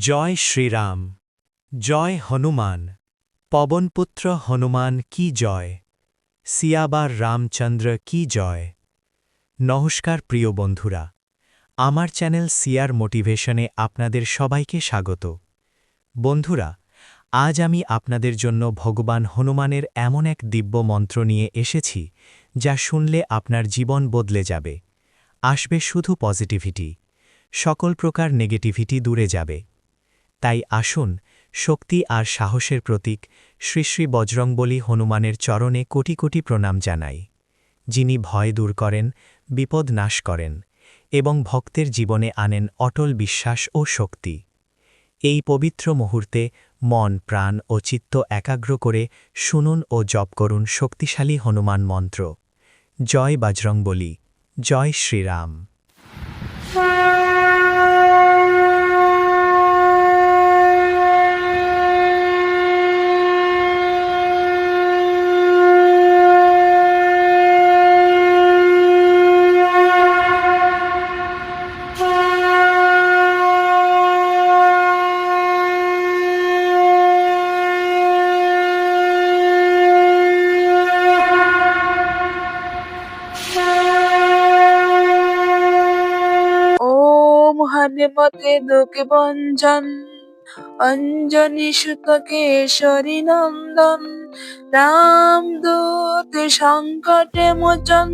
জয় শ্রীরাম, জয় হনুমান, পবনপুত্র হনুমান কি জয়, সিয়াবার রামচন্দ্র কি জয়। নমস্কার প্রিয় বন্ধুরা, আমার চ্যানেল সিয়ার মোটিভেশনে আপনাদের সবাইকে স্বাগত। বন্ধুরা, আজ আমি আপনাদের জন্য ভগবান হনুমানের এমন এক দিব্য মন্ত্র নিয়ে এসেছি যা শুনলে আপনার জীবন বদলে যাবে। আসবে শুধু পজিটিভিটি, সকল প্রকার নেগেটিভিটি দূরে যাবে। তাই আসুন, শক্তি আর সাহসের প্রতীক শ্রী শ্রী বজরংবলী হনুমানের চরণে কোটি কোটি প্রণাম জানাই, যিনি ভয় দূর করেন, বিপদ নাশ করেন এবং ভক্তের জীবনে আনেন অটল বিশ্বাস ও শক্তি। এই পবিত্র মুহূর্তে মন, প্রাণ ও চিত্ত একাগ্র করে শুনুন ও জপ করুন শক্তিশালী হনুমান মন্ত্র। জয় বজরংবলী, জয় শ্রীরাম। হনুমতে দুঃখ ভঞ্জন অঞ্জনী সুত কেশরী নন্দন, রামদূত সংকটে মোচন,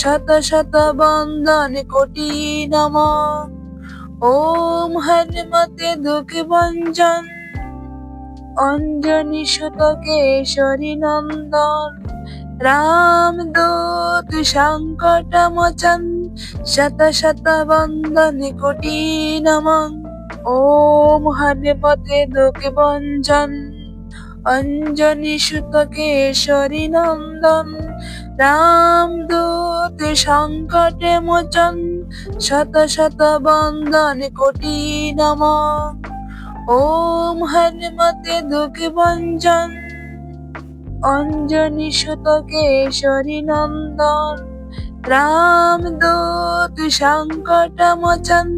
শত শত বন্দন কোটি নমঃ। ওম হনুমতে দুঃখ ভঞ্জন অঞ্জনী সুত কেশরী নন্দন, রামদূত সংকট মোচন, শত শত বন্দন কোটি নমঃ। ওম হনুমতে দুঃখ ভঞ্জন অঞ্জনী সুত কেশরী নন্দন, রামদূত সংকটে মোচন, শত শত বন্দন কোটি নমঃ। ওম হনুমতে দুঃখ ভঞ্জন অঞ্জনী সুত কেশরী নন্দন, রামদূত সংকট মোচন,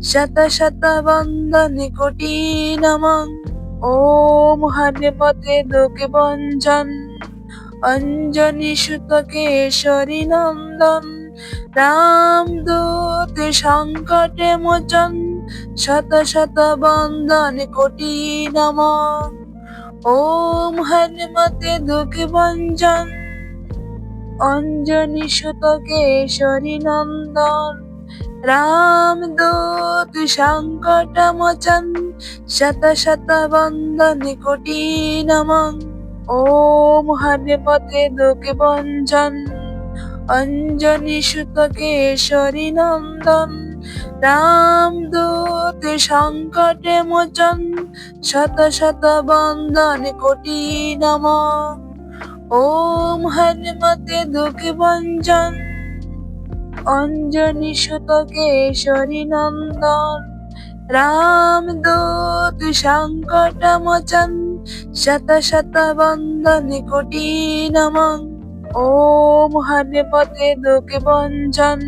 শত শত বন্দন কোটি নমঃ। ওম হনুমতে দুঃখ ভঞ্জন অঞ্জনী সুত কেশরী নন্দন, রামদূত সংকটে মোচন, শত শত বন্দন কোটি নমঃ। ওম হনুমতে দুঃখ ভঞ্জন অঞ্জনী সুত কেশরী নন্দন, রামদূত সংকট মোচন, শত শত বন্দন কোটি নমঃ। ওম হনুমতে দুঃখ ভঞ্জন অঞ্জনী সুত কেশরী নন্দন, রামদূত সংকটে মোচন, শত শত বন্দন কোটি নমঃ। ওম হনুমতে দুঃখ ভঞ্জন অঞ্জনী সুত কেশরী নন্দন, রামদূত সংকট মোচন, শত শত বন্দন কোটি নমঃ। ওম হনুমতে দুঃখ ভঞ্জন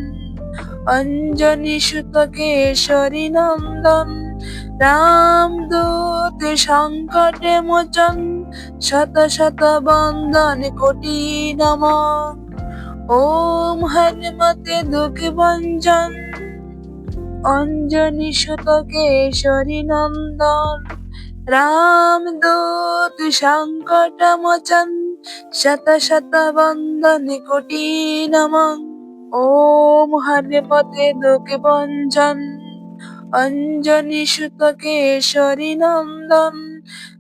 অঞ্জনী সুত কেশরী নন্দন, রামদূত সংকটে মোচন, শত শত বন্দন কোটি নমঃ। ওম হনুমতে দুঃখ ভঞ্জন অঞ্জনী সুত কেশরী নন্দন, রামদূত সংকট মোচন, শত শত বন্দন কোটি নমঃ। ওম হনুমতে দুঃখ ভঞ্জন অঞ্জনী সুত কেশরী নন্দন,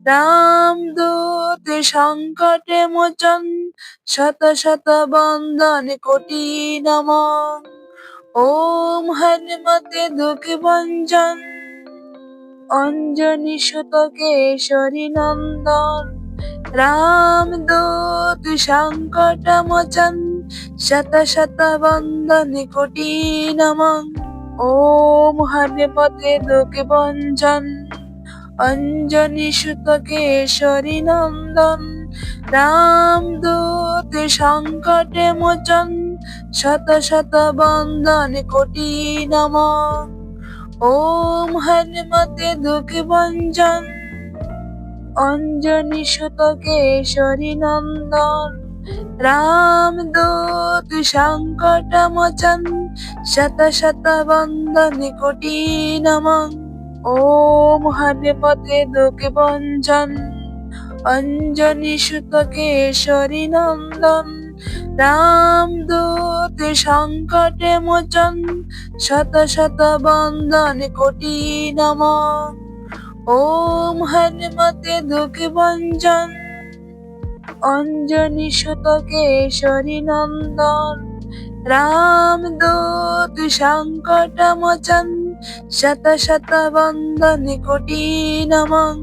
রামদূত সংকটে মোচন, শত শত বন্দন কোটি নমঃ। ওম হনুমতে দুঃখ ভঞ্জন অঞ্জনী সুত কেশরী নন্দন, রামদূত সংকট মোচন, শত শত বন্দন কোটি নমঃ। ওম হনুমতে দুঃখ ভঞ্জন অঞ্জনী সুত কেশরী নন্দন, রামদূত সংকটে মোচন, শত শত বন্দন কোটি নমঃ। ওম হনুমতে দুঃখ ভঞ্জন অঞ্জনি সুত কেশরী নন্দন রামদূত সংকট মোচন শত শত বন্দন কোটি নমঃ ওম হনুমতে দুঃখ ভঞ্জন অঞ্জনি সুত কেশরী নন্দন রামদূত সংকট মোচন শত শত বন্দন কোটি নমঃ ওম হনুমতে দুঃখ ভঞ্জন অঞ্জনি সুত কেশরী নন্দন রামদূত সংকট মোচন শত শত বন্দন কোটি নমঃ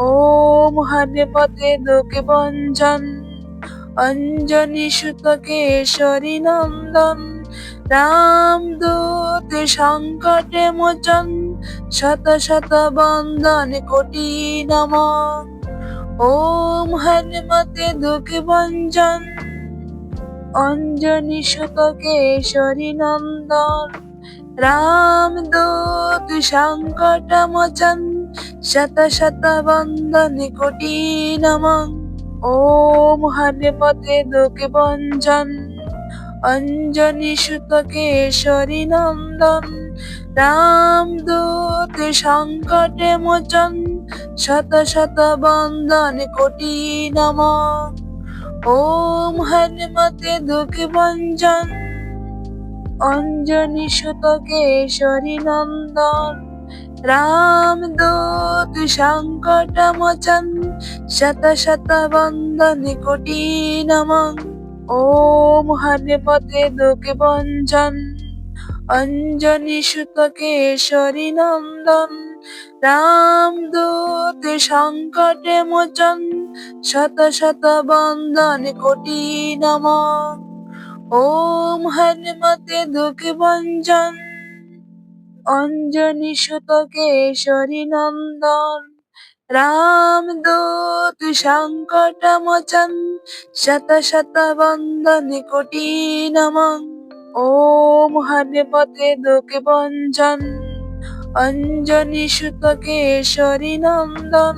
ওম হনুমতে দুঃখ ভঞ্জন অঞ্জনি সুত কেশরী নন্দন রামদূত সংকট মোচন শত শত বন্দন কোটি নমঃ ওম হনুমতে দুঃখ ভঞ্জন অঞ্জনি সুত কেশরী নন্দন রামদূত সংকট মোচন শত শত বন্দন কোটি নমঃ ওম হনুমতে দুঃখ ভঞ্জন অঞ্জনি সুত কেশরী নন্দন রামদূত সংকট মোচন শত শত বন্দন কোটি নমঃ ওম হনুমতে দুঃখ ভঞ্জন অঞ্জনি সুত কেশরী নন্দন রামদূত সংকট মোচন শত শত বন্দন কোটি নমঃ ওম হনুমতে দুঃখ ভঞ্জন অঞ্জনি সুত কেশরী নন্দন রামদূত সংকট মোচন শত শত বন্দন কোটি নমঃ ওম হনুমতে দুঃখ ভঞ্জন অঞ্জনি সুত কেশরী নন্দন রামদূত সংকট মোচন শত শত বন্দন কোটি নমঃ ওম হনুমতে দুঃখ ভঞ্জন অঞ্জনি সুত কেশরী নন্দন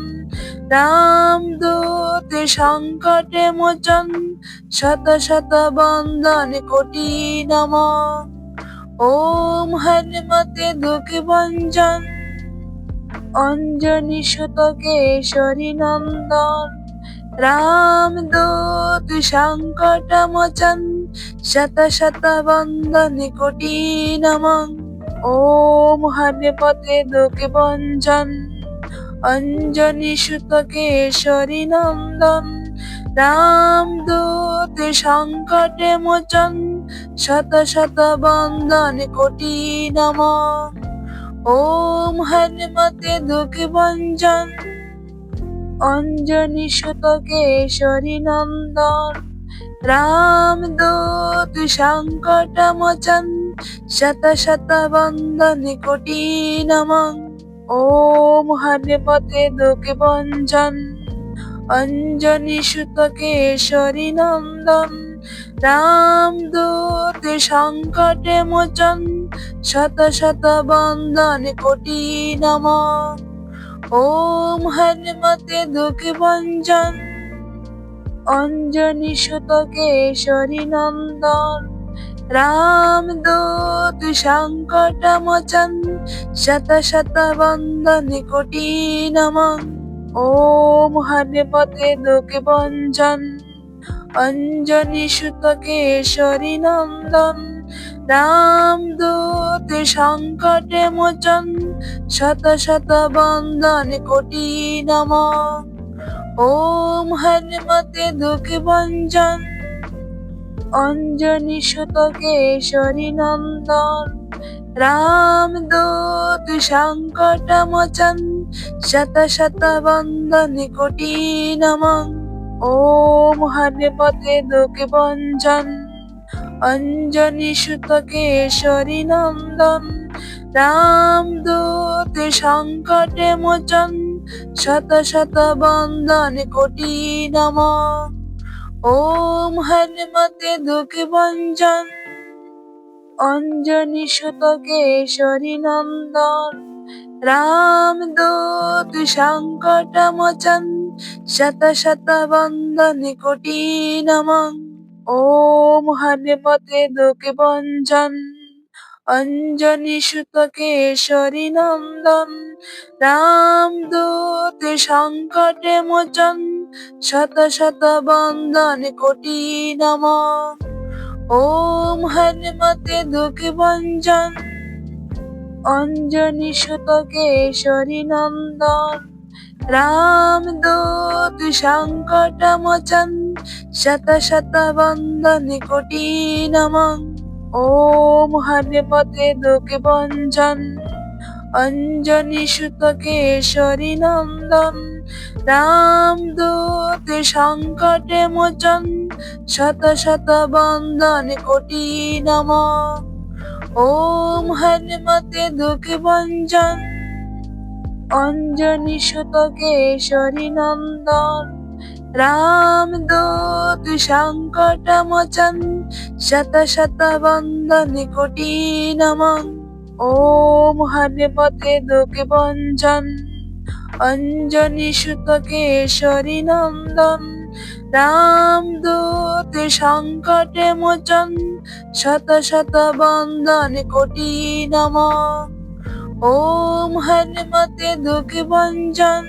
রামদূত সংকট মোচন শত শত বন্দন কোটি নমঃ ওম হনুমতে দুঃখ ভঞ্জন অঞ্জনি সুত কেশরী নন্দন রামদূত সংকট মোচন শত শত বন্দন কোটি নমঃ ওম হনুমতে দুঃখ ভঞ্জন অঞ্জনি সুত কেশরী নন্দন রামদূত সংকট মোচন শত শত বন্দন কোটি নমঃ ওম হনুমতে দুঃখ ভঞ্জন অঞ্জনি সুত কেশরী নন্দন রামদূত সংকট মোচন শত শত বন্দন কোটি নমঃ ওম হনুমতে দুঃখ ভঞ্জন অঞ্জনি সুত কেশরী নন্দন রামদূত সংকট মোচন শত শত বন্দন কোটি নমঃ ওম হনুমতে দুঃখ ভঞ্জন অঞ্জনি সুত কেশরী নন্দন রামদূত সংকট মোচন শত শত বন্দন কোটি নমঃ ওম হনুমতে দুঃখ ভঞ্জন অঞ্জনি সুত কেশরী নন্দন রামদূত সংকট মোচন শত শত বন্দন কোটি নমঃ ওম হনুমতে দুঃখ ভঞ্জন অঞ্জনি সুত কেশরী নন্দন রামদূত সংকট মোচন শত শত বন্দন কোটি নমঃ ওম হনুমতে দুঃখ ভঞ্জন অঞ্জনি সুত কেশরী নন্দন রামদূত সংকট মোচন শত শত বন্দন কোটি নমঃ ওম হনুমতে দুঃখ ভঞ্জন অঞ্জনী সুত কেশরী নন্দন রামদূত সংকট মোচন শত শত বন্দনে কোটি নমঃ ওম হনুমতে দুঃখ ভঞ্জন অঞ্জনী সুত কেশরী নন্দন রামদূত সংকট মোচন শত শত বন্দনে কোটি নমঃ ওম হনুমতে দুঃখ ভঞ্জন অঞ্জনী সুত কেশরী নন্দন রামদূত সংকট মোচন শত শত বন্দনে কোটি নমঃ ওম হনুমতে দুঃখ ভঞ্জন অঞ্জনী সুত কেশরী নন্দন রামদূত সংকট মোচন শত শত বন্দনে কোটি নমঃ ওম হনুমতে দুঃখ ভঞ্জন অঞ্জনী সুত কেশরী নন্দন রামদূত সংকট মোচন শত শত বন্দনে কোটি নমঃ ওম হনুমতে দুঃখ ভঞ্জন অঞ্জনী সুত কেশরী নন্দন রামদূত সংকট মোচন শত শত বন্দনে কোটি নমঃ ওম হনুমতে দুঃখ ভঞ্জন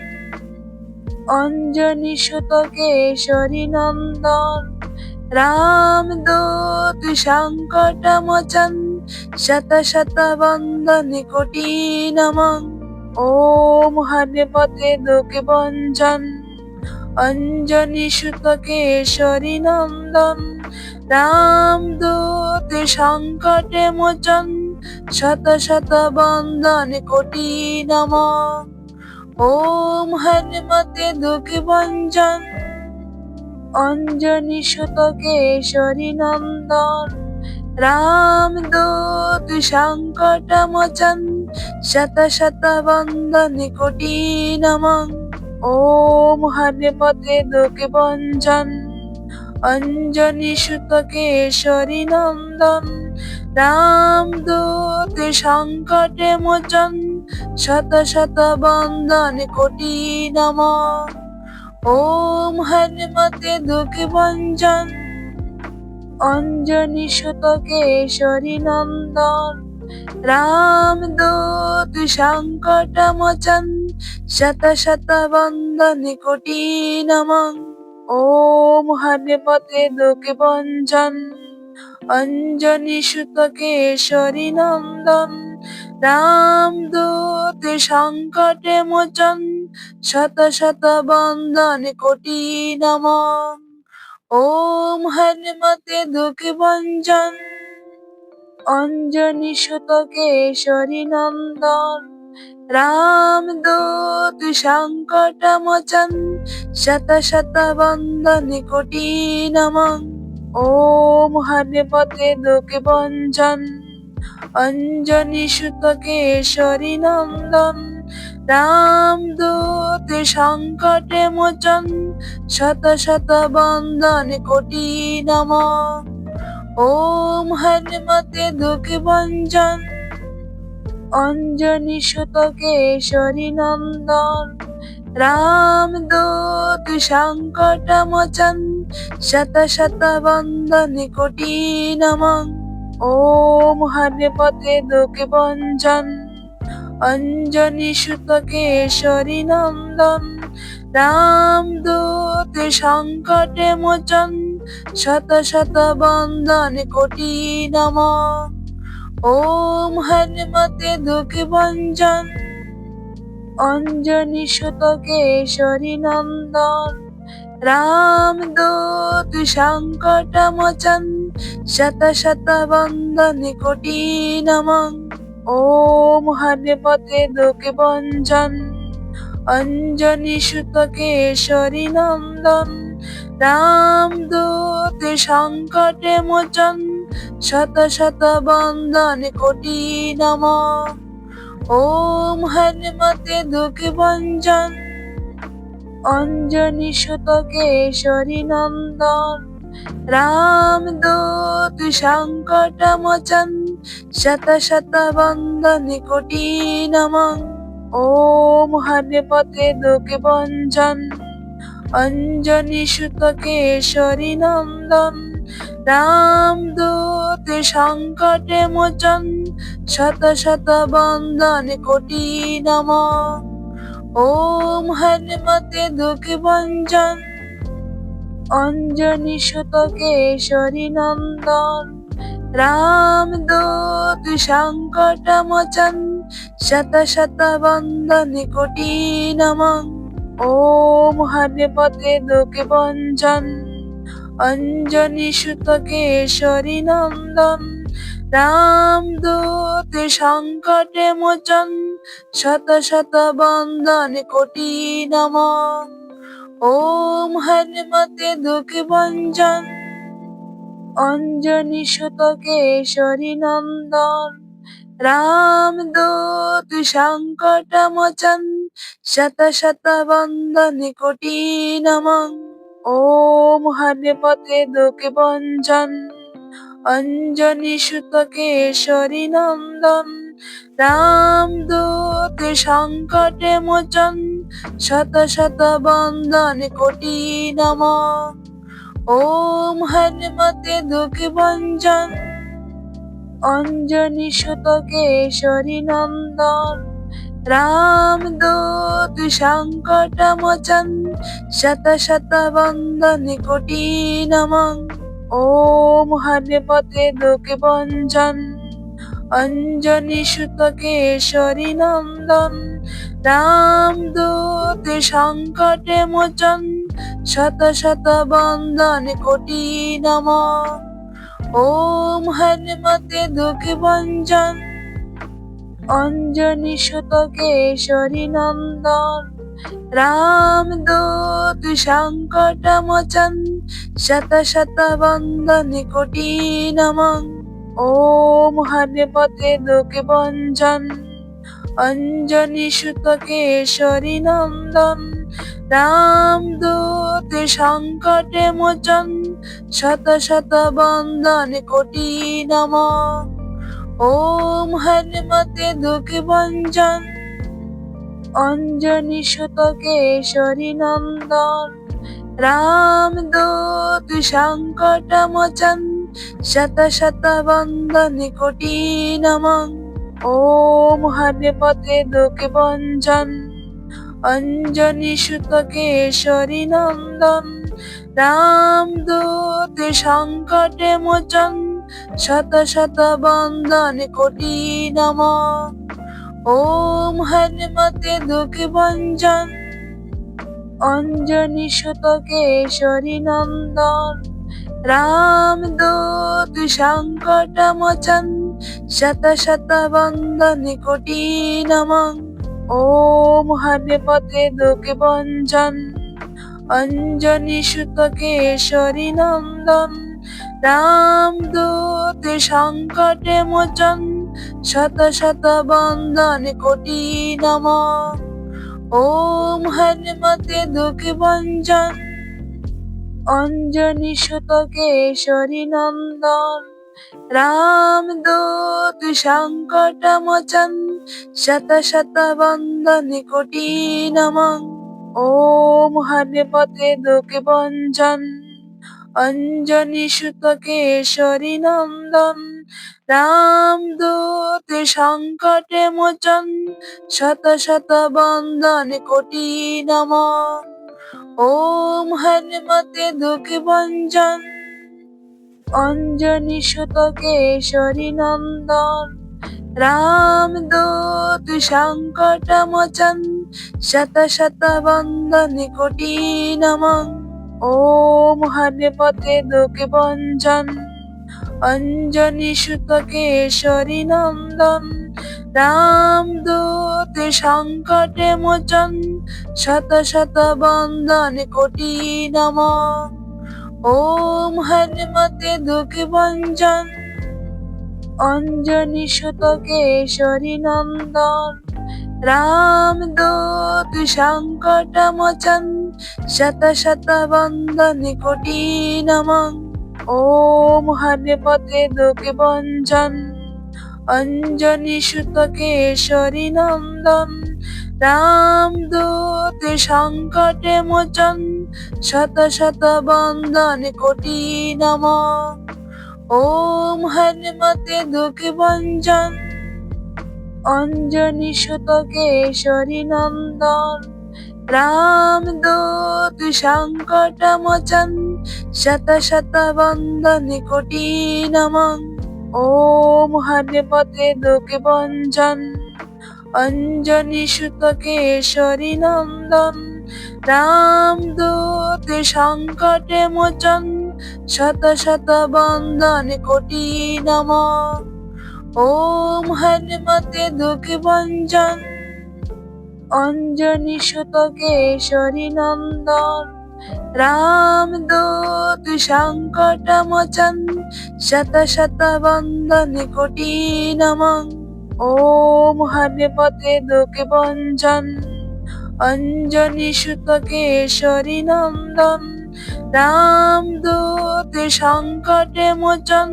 অঞ্জনী সুত কেশরী নন্দন রামদূত সংকট মোচন শত শত বন্দনে কোটি নমঃ ওম হনুমতে দুঃখ ভঞ্জন অঞ্জনী সুত কেশরী নন্দন রামদূত সংকট মোচন শত শত বন্দনে কোটি নমঃ ওম হনুমতে দুঃখ ভঞ্জন অঞ্জনী সুত কেশরী নন্দন রামদূত সংকট মোচন শত শত বন্দনে কোটি নমঃ ওম হনুমতে দুঃখ ভঞ্জন অঞ্জনী সুত কেশরী নন্দন রামদূত সংকট মোচন শত শত বন্দনে কোটি নমঃ ওম হনুমতে দুঃখ ভঞ্জন অঞ্জনী সুত কেশরী নন্দন রামদূত সংকট মোচন শত শত বন্দনে কোটি নমঃ ওম হনুমতে দুঃখ ভঞ্জন অঞ্জনী সুত কেশরী নন্দন রামদূত সংকট মোচন শত শত বন্দনে কোটি নমঃ ওম হনুমতে দুঃখ ভঞ্জন অঞ্জনী সুত কেশরী নন্দন রামদূত সংকট মোচন শত শত বন্দনে কোটি নমঃ ওম হনুমতে দুঃখ ভঞ্জন অঞ্জনী সুত কেশরী নন্দন রামদূত সংকট মোচন শত শত বন্দনে কোটি নমঃ ওম হনুমতে দুঃখ ভঞ্জন অঞ্জনী সুত কেশরী নন্দন রামদূত সংকট মোচন শত শত বন্দনে কোটি নমঃ ওম হনুমতে দুঃখ ভঞ্জন অঞ্জনী সুত কেশরী নন্দন রামদূত সংকট মোচন শত শত বন্দনে কোটি নমঃ ওম হনুমতে দুঃখ ভঞ্জন অঞ্জনী সুত কেশরী নন্দন রামদূত সংকট মোচন শত শত বন্দনে কোটি নমঃ ওম হনুমতে দুঃখ ভঞ্জন অঞ্জনী সুত কেশরী নন্দন রামদূত সংকট মোচন শত শত বন্দনে কোটি নমঃ ওম হনুমতে দুঃখ ভঞ্জন অঞ্জনী সুত কেশরী নন্দন রামদূত সংকট মোচন শত শত বন্দনে কোটি নমঃ। ওম হনুমতে দুঃখ ভঞ্জন অঞ্জনি সুত কেশরী নন্দন। রামদূত সংকটে মোচন শত শত বন্দন কোটি নমঃ। ওম হনুমতে দুঃখ ভঞ্জন অঞ্জনি সুত কেশরী নন্দন। রামদূত সংকট মোচন শত শত বন্দন কোটি নমঃ। ওম হনুমতে দুঃখ ভঞ্জন অঞ্জনি সুত কেশরী নন্দন। রামদূত সংকটে মোচন শত শত বন্দন কোটি নমঃ। ওম হনুমতে দুঃখ ভঞ্জন অঞ্জনি সুত কেশরী নন্দন। রামদূত সংকট মোচন শত শত বন্দন কোটি নমঃ। ওম হনুমতে দুঃখ ভঞ্জন অঞ্জনি সুত কেশরী নন্দন। রামদূত সংকট মোচন শত শত বন্দন কোটি নমঃ। ওম হনুমতে দুঃখ ভঞ্জন অঞ্জনি সুত কেশরী নন্দন। রামদূত সংকট মোচন শত শত বন্দন কোটি নমঃ। ওম হনুমতে দুঃখ ভঞ্জন অঞ্জনি সুত কেশরী নন্দন। রামদূত সংকট মোচন শত শত বন্দন কোটি নমঃ। ওম হনুমতে দুঃখ ভঞ্জন অঞ্জনি সুত কেশরী নন্দন। রামদূত সংকট মোচন শত শত বন্দন কোটি নমঃ। ওম হনুমতে দুঃখ ভঞ্জন অঞ্জনি সুত কেশরী নন্দন। রামদূত সংকট মোচন শত শত বন্দন কোটি নমঃ। ওম হনুমতে দুঃখ ভঞ্জন অঞ্জনি সুত কেশরী নন্দন। রামদূত সংকট মোচন শত শত বন্দন কোটি নমঃ। ওম হনুমতে দুঃখ ভঞ্জন অঞ্জনি সুত কেশরী নন্দন। রামদূত সংকট মোচন শত শত বন্দন কোটি নমঃ। ওম হনুমতে দুঃখ ভঞ্জন অঞ্জনি সুত কেশরী নন্দন। রামদূত সংকট মোচন শত শত বন্দন কোটি নমঃ। ওম হনুমতে দুঃখ ভঞ্জন অঞ্জনি সুত কেশরী নন্দন। রামদূত সংকট মোচন শত শত বন্দন কোটি নমঃ। ওম হনুমতে দুঃখ ভঞ্জন অঞ্জনি সুত কেশরী নন্দন। রামদূত সংকট মোচন শত শত বন্দন কোটি নমঃ। ওম হনুমতে দুঃখ ভঞ্জন অঞ্জনি সুত কেশরী নন্দন। রামদূত সংকট মোচন শত শত বন্দন কোটি নমঃ। ওম হনুমতে দুঃখ ভঞ্জন অঞ্জনি সুত কেশরী নন্দন। রামদূত সংকট মোচন শত শত বন্দন কোটি নমঃ। ওম হনুমতে দুঃখ ভঞ্জন অঞ্জনি সুত কেশরী নন্দন। রামদূত সংকট মোচন শত শত বন্দন কোটি নমঃ। ওম হনুমতে দুঃখ ভঞ্জন অঞ্জনি সুত কেশরী নন্দন। রামদূত সংকট মোচন শত শত বন্দন কোটি নমঃ। ওম হনুমতে দুঃখ ভঞ্জন অঞ্জনী সুত কেশরী নন্দন রামদূত সংকটে মোচন শত শত বন্দন কোটি নমঃ ওম হনুমতে দুঃখ ভঞ্জন অঞ্জনী সুত কেশরী নন্দন রামদূত সংকট মোচন শত শত বন্দন কোটি নমঃ ওম হনুমতে দুঃখ ভঞ্জন অঞ্জনী সুত কেশরী নন্দন রামদূত সংকটে মোচন শত শত বন্দন কোটি নমঃ ওম হনুমতে দুঃখ ভঞ্জন অঞ্জনী সুত কেশরী নন্দন রামদূত সংকট মোচন শত শত বন্দন কোটি নমঃ ওম হনুমতে দুঃখ ভঞ্জন অঞ্জনী সুত কেশরী নন্দন রামদূত সংকটে মোচন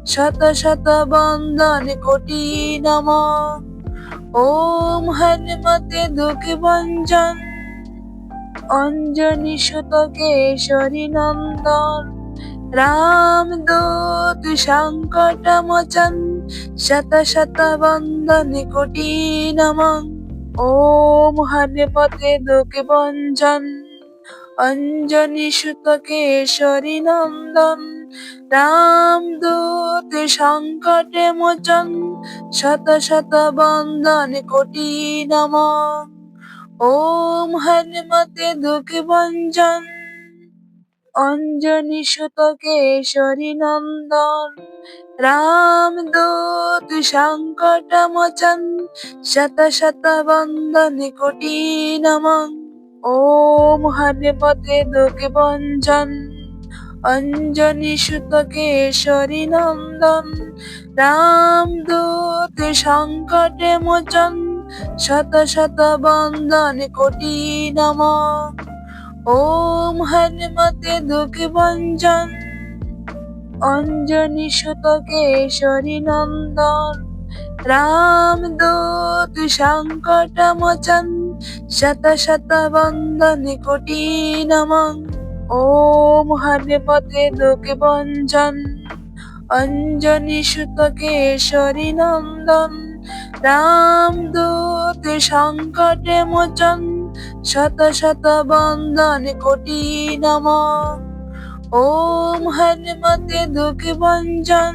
শত শত বন্দন কোটি নমঃ ওম হনুমতে দুঃখ ভঞ্জন অঞ্জনী সুত কেশরী নন্দন রামদূত সংকট মোচন শত শত বন্দন কোটি নমঃ ওম হনুমতে দুঃখ ভঞ্জন অঞ্জনী সুত কেশরী নন্দন রামদূত সংকটে মোচন শত শত বন্দন কোটি নমঃ ওম হনুমতে দুঃখ ভঞ্জন অঞ্জনী সুত কেশরী নন্দন রামদূত সংকট মোচন শত শত বন্দন কোটি নমঃ ওম হনুমতে দুঃখ ভঞ্জন অঞ্জনী সুত কেশরী নন্দন রামদূত সংকটে মোচন শত শত বন্দন কোটি নমঃ ওম হনুমতে দুঃখ ভঞ্জন অঞ্জনী সুত কেশরী নন্দন রামদূত সংকট মোচন শত শত বন্দন কোটি নমঃ ওম হনুমতে দুঃখ ভঞ্জন অঞ্জনী সুত কেশরী নন্দন রামদূত সংকটে মোচন শত শত বন্দন কোটি নমঃ ওম হনুমতে দুঃখ ভঞ্জন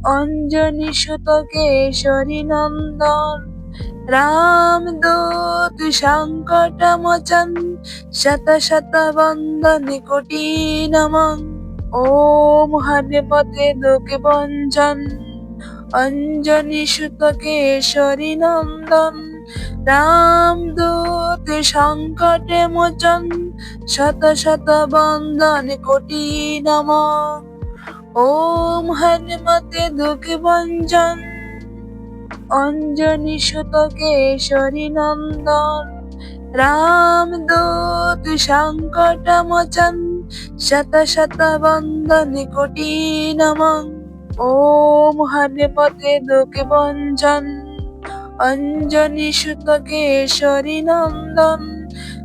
অঞ্জনী সুত কেশরী নন্দন রামদূত সংকট মোচন শত শত বন্দন কোটি নমঃ ওম হনুমতে দুঃখ ভঞ্জন অঞ্জনী সুত কেশরী নন্দন রামদূত সংকটে মোচন শত শত বন্দন কোটি নমঃ ওম হনুমতে দুঃখ ভঞ্জন অঞ্জনী সুত কেশরী নন্দন রামদূত সংকট মোচন শত শত বন্দন কোটি নমঃ ওম হনুমতে দুঃখ ভঞ্জন অঞ্জনী সুত কেশরী নন্দন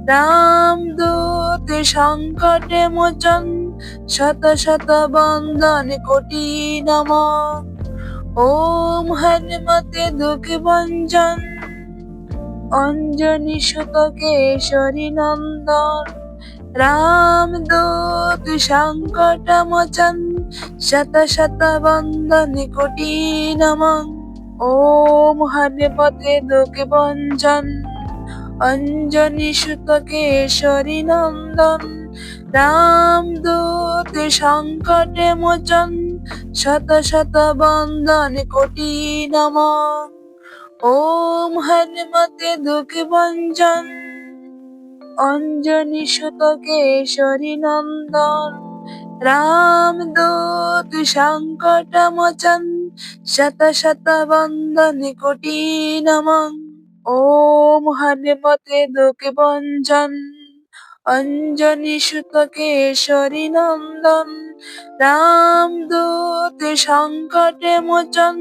রামদূত সংকটে মোচন শত শত বন্দন কোটি নমঃ ওম হনুমতে দুঃখ ভঞ্জন অঞ্জনী সুত কেশরী নন্দন রামদূত সংকট মোচন শত শত বন্দন কোটি নমঃ ওম হনুমতে দুঃখ ভঞ্জন অঞ্জনী সুত কেশরী নন্দন রামদূত সংকটে মোচন শত শত বন্দন কোটি নমঃ ওম হনুমতে দুঃখ ভঞ্জন অঞ্জনী সুত কেশরী নন্দন রামদূত সংকট মোচন শত শত বন্দন কোটি নমঃ ওম হনুমতে দুঃখ ভঞ্জন অঞ্জনী সুত কেশরী নন্দন রামদূত সংকটে মোচন,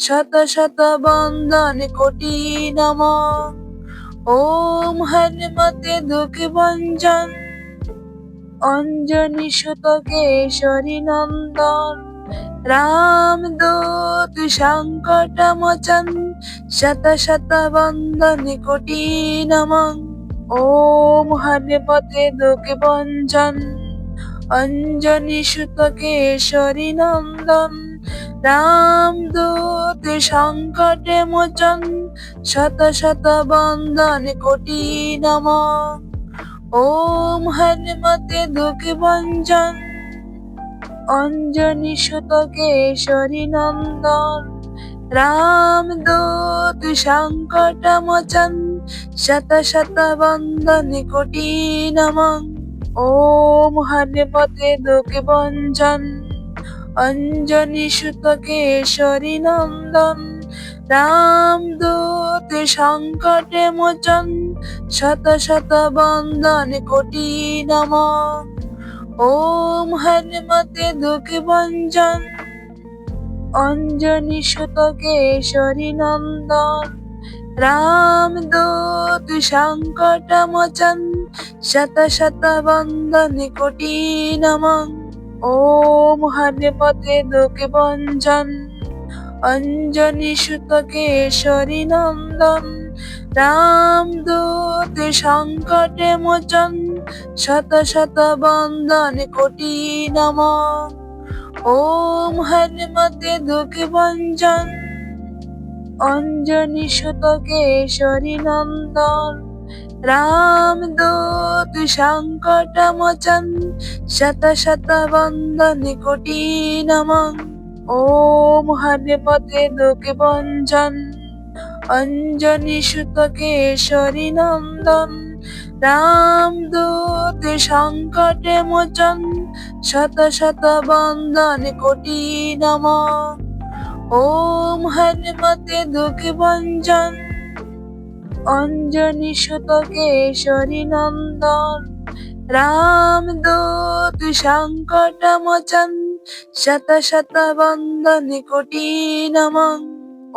শত শত বন্দন কোটি নমঃ। ওম হনুমতে দুঃখ ভঞ্জন, অঞ্জনী সুত কেশরী নন্দন। রামদূত সংকট মোচন, শত শত বন্দন কোটি নমঃ। ওম হনুমতে দুঃখ ভঞ্জন, অঞ্জনী সুত কেশরী নন্দন। রামদূত সংকটে মোচন, শত শত বন্দন কোটি নমঃ। ওম হনুমতে দুঃখ ভঞ্জন, অঞ্জনী সুত কেশরী নন্দন। রামদূত সংকট মোচন, শত শত বন্দন কোটি নমঃ। ওম হনুমতে দুঃখ ভঞ্জন, অঞ্জনী সুত কেশরী নন্দন। রামদূত সংকটে মোচন, শত শত বন্দন কোটি নমঃ। ওম হনুমতে দুঃখ ভঞ্জন, অঞ্জনী সুত কেশরী নন্দন। রামদূত সংকট মোচন, শত শত বন্দন কোটি নমঃ। ওম হনুমতে দুঃখ ভঞ্জন, অঞ্জনী সুত কেশরী নন্দন। রামদূত সংকটে মোচন, শত শত বন্দন কোটি নমঃ। ওম হনুমতে দুঃখ ভঞ্জন, অঞ্জনী সুত কেশরী নন্দন। রামদূত সংকট মোচন, শত শত বন্দন কোটি নমঃ। ওম হনুমতে দুঃখ ভঞ্জন, অঞ্জনী সুত কেশরী নন্দন। রামদূত সংকটে মোচন, শত শত বন্দন কোটি নমঃ। ওম হনুমতে দুঃখ ভঞ্জন, অঞ্জনী সুত কেশরী নন্দন। রামদূত সংকট মোচন, শত শত বন্দন কোটি নমঃ।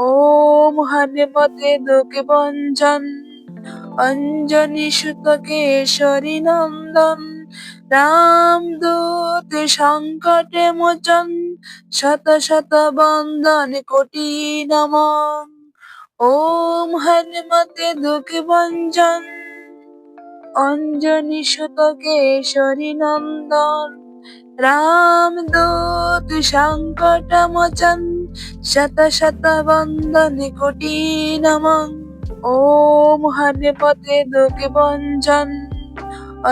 ওম হনুমতে দুঃখ ভঞ্জন, অঞ্জনী সুত কেশরী নন্দন। রামদূত সংকটে মোচন, শত শত বন্দন কোটি নমঃ। ওম হনুমতে দুঃখ ভঞ্জন, অঞ্জনী সুত কেশরী নন্দন। রামদূত সংকট মোচন, শত শত বন্দন কোটি নমঃ। ওম হনুমতে দুঃখ ভঞ্জন,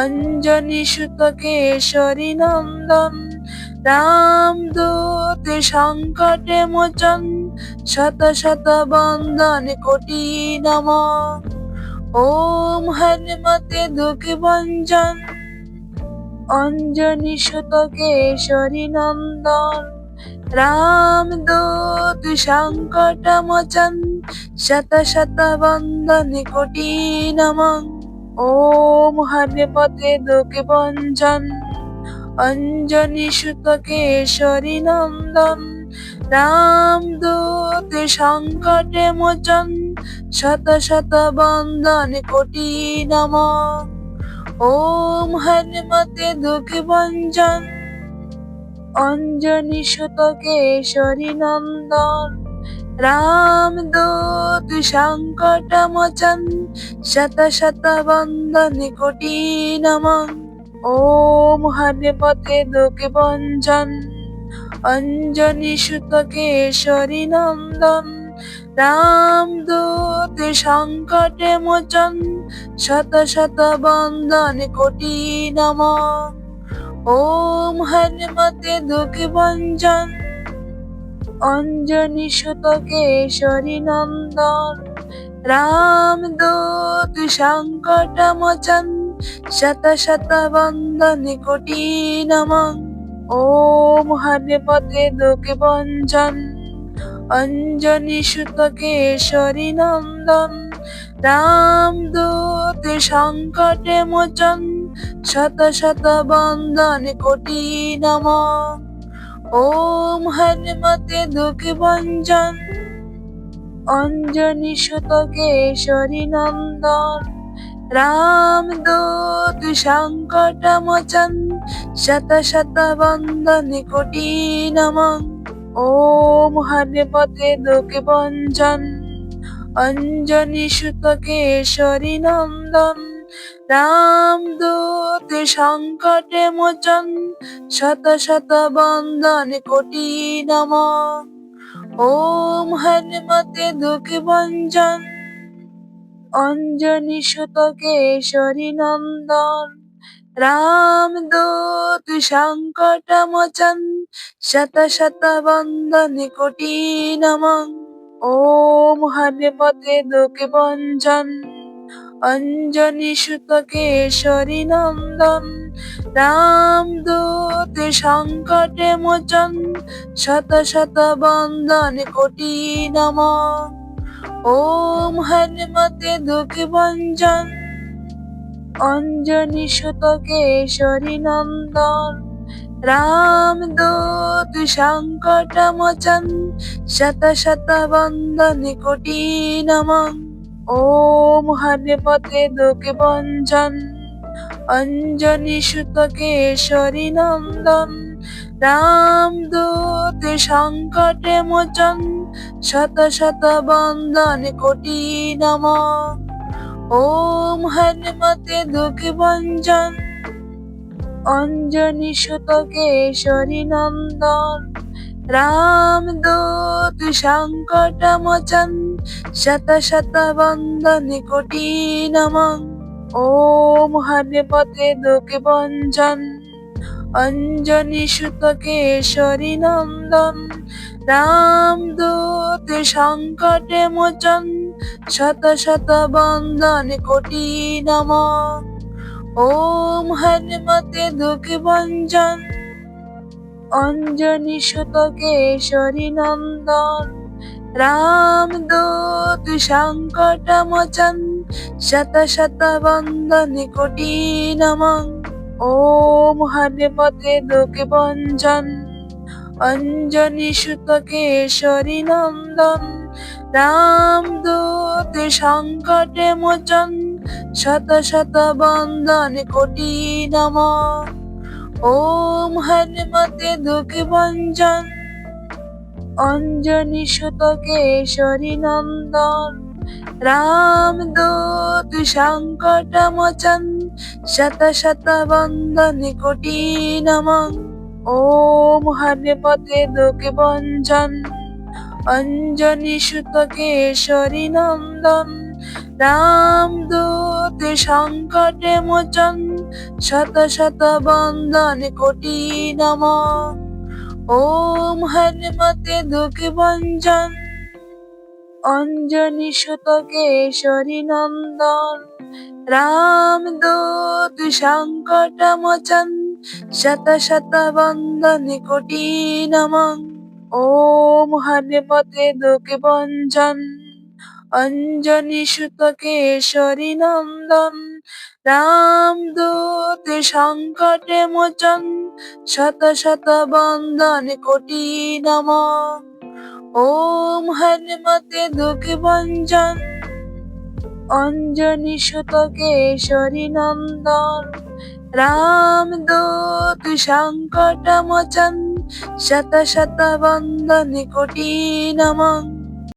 অঞ্জনী সুত কেশরী নন্দন। রামদূত সংকটে মোচন, শত শত বন্দন কোটি নমঃ। ওম হনুমতে দুঃখ ভঞ্জন, অঞ্জনী সুত কেশরী নন্দন। রামদূত সংকট মোচন, শত শত বন্দন কোটি নমঃ। ওম হনুমতে দুঃখ ভঞ্জন, অঞ্জনী সুত কেশরী নন্দন। রামদূত সংকটে মোচন, শত শত বন্দন কোটি নমঃ। ওম হনুমতে দুঃখ ভঞ্জন, অঞ্জনী সুত কেশরী নন্দন। রামদূত সংকট মোচন, শত শত বন্দন কোটি নমঃ। ওম হনুমতে দুঃখ ভঞ্জন, অঞ্জনী সুত কেশরী নন্দন। রামদূত সংকটে মোচন, শত শত বন্দন কোটি নমঃ। ওম হনুমতে দুঃখ ভঞ্জন, অঞ্জনী সুত কেশরী নন্দন। রামদূত সংকট মোচন, শত শত বন্দন কোটি নমঃ। ওম হনুমতে দুঃখ ভঞ্জন, অঞ্জনী সুত কেশরী নন্দন। রামদূত সংকটে মোচন, শত শত বন্দন কোটি নমঃ। ওম হনুমতে দুঃখ ভঞ্জন অঞ্জনি সুত কেশরী নন্দন রামদূত সংকট মোচন শত শত বন্দন কোটি নমঃ। ওম হনুমতে দুঃখ ভঞ্জন অঞ্জনি সুত কেশরী নন্দন রামদূত সংকট মোচন শত শত বন্দন কোটি নমঃ। ওম হনুমতে দুঃখ ভঞ্জন অঞ্জনি সুত কেশরী নন্দন রামদূত সংকট মোচন শত শত বন্দন কোটি নমঃ। ওম হনুমতে দুঃখ ভঞ্জন অঞ্জনি সুত কেশরী নন্দন রামদূত সংকট মোচন শত শত বন্দন কোটি নমঃ। ওম হনুমতে দুঃখ ভঞ্জন অঞ্জনি সুত কেশরী নন্দন রামদূত সংকট মোচন শত শত বন্দন কোটি নমঃ। ওম হনুমতে দুঃখ ভঞ্জন অঞ্জনি সুত কেশরী নন্দন রামদূত সংকট মোচন শত শত বন্দন কোটি নমঃ। ওম হনুমতে দুঃখ ভঞ্জন অঞ্জনি সুত কেশরী নন্দন রামদূত সংকট মোচন শত শত বন্দন কোটি নমঃ। ওম হনুমতে দুঃখ ভঞ্জন অঞ্জনি সুত কেশরী নন্দন রামদূত সংকট মোচন শত শত বন্দন কোটি নমঃ। ওম হনুমতে দুঃখ ভঞ্জন অঞ্জনি সুত কেশরী নন্দন রামদূত সংকট মোচন শত শত বন্দন কোটি নমঃ। ওম হনুমতে দুঃখ ভঞ্জন অঞ্জনি সুত কেশরী নন্দন রামদূত সংকট মোচন শত শত বন্দন কোটি নমঃ। ওম হনুমতে দুঃখ ভঞ্জন অঞ্জনি সুত কেশরী নন্দন রামদূত সংকট মোচন শত শত বন্দন কোটি নমঃ। ওম হনুমতে দুঃখ ভঞ্জন অঞ্জনি সুত কেশরী নন্দন রামদূত সংকট মোচন শত শত বন্দন কোটি নমঃ। ওম হনুমতে দুঃখ ভঞ্জন অঞ্জনি সুত কেশরী নন্দন রামদূত সংকট মোচন শত শত বন্দন কোটি নমঃ। ওম হনুমতে দুঃখ ভঞ্জন অঞ্জনি সুত কেশরী নন্দন রামদূত সংকট মোচন শত শত বন্দন কোটি নমঃ। ওম হনুমতে দুঃখ ভঞ্জন অঞ্জনি সুত কেশরী নন্দন রামদূত সংকট মোচন শত শত বন্দন কোটি নমঃ।